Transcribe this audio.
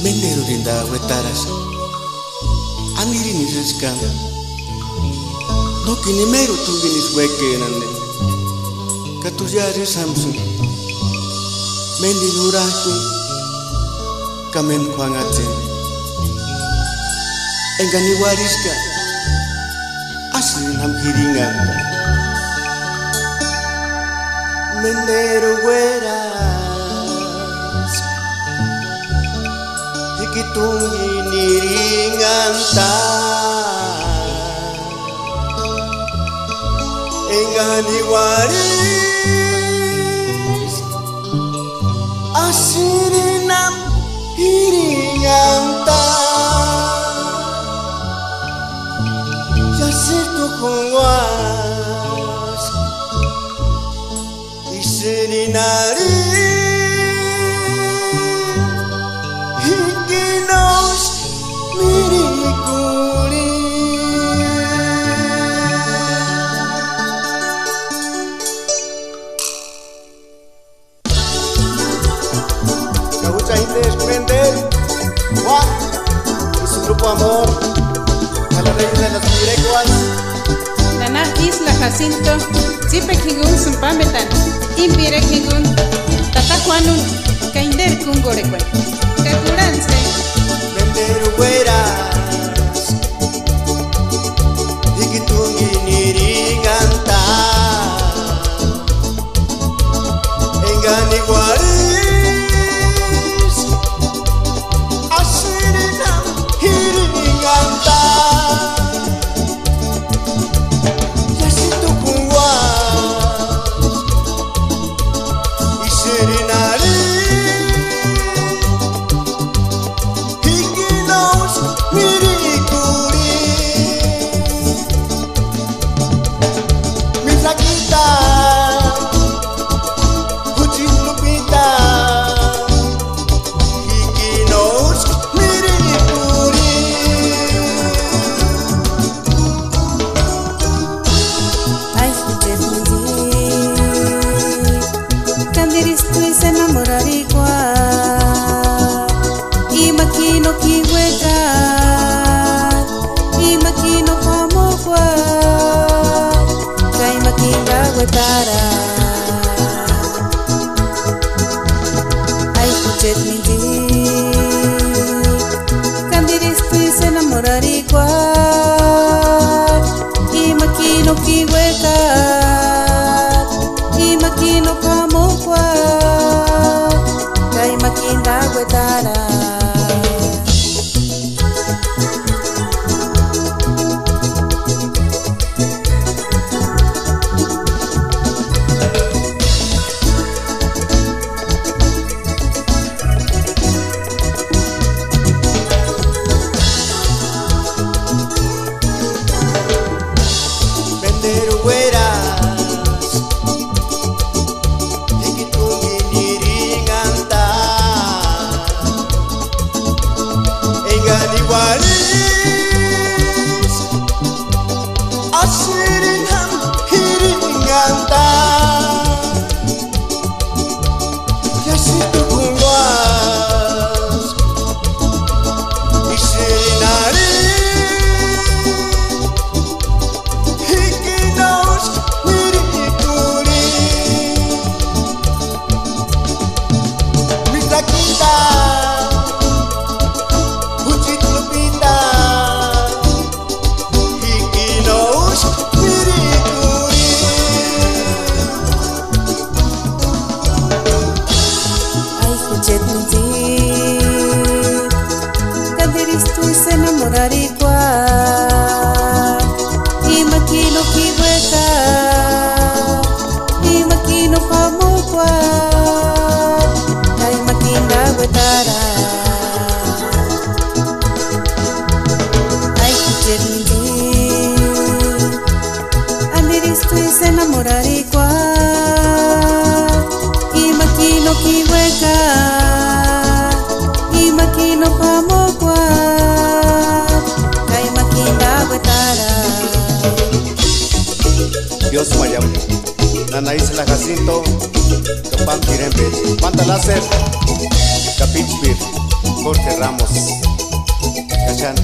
Mendero rinda wetaras Andiri ni rizkam No kini meru tungginis weke nande Katujari Samsung Mendi nurahku Kamen kuangatin Enggani wariska Asli nam hiringan Mendero weras Hikitungi niringan ta Enggani waris Asli nam hiringan ta Yasitu kuwas Isini nari Hikinos mirikuri Cabucha Indes Mender Juan y su grupo Amor a la reina de las mirecuas Nana Isla Jacinto Sipe Kigun Sumpametan Impire Kigun Tata Juanun Kainder Kungorekwe Kakuranse Mendero weras Hikitungi niringanta Engani waris Asirinam hiringanta Yasitu kuwas Isirinari Hikinos mirikuri Mi flaquita Kucing Lupita Hikinos mirikuri Ay, escuché Candiris tu se enamorar igual Y maquino que hueca Y maquino como cual Kay maquinga huetara Ay, escuché Candiris tu se enamorar igual Y maquino que hueca Y maquino como cual Kay maquinga huetara Mendero weras Hikitungi niringanta Engani waris Asirinam hiringanta Yasitu kuwas Isirinari Hikinos mirikuri Mi flaquita Kucing Lupita Hikinos mirikuri Ay, escuché Candiris tu se enamorar igual Y maquino que hueca Y maquino como cual Ay, maquinga huetara Ay, escuché Andiris tu se enamorar igual Y maquino que hueca Y maquino como cual Kay maquinga huetara Dios mayam Nana Isla Jacinto, Capan Tirembe, Panta Láser, Capichpir, Jorge Ramos, Cachán.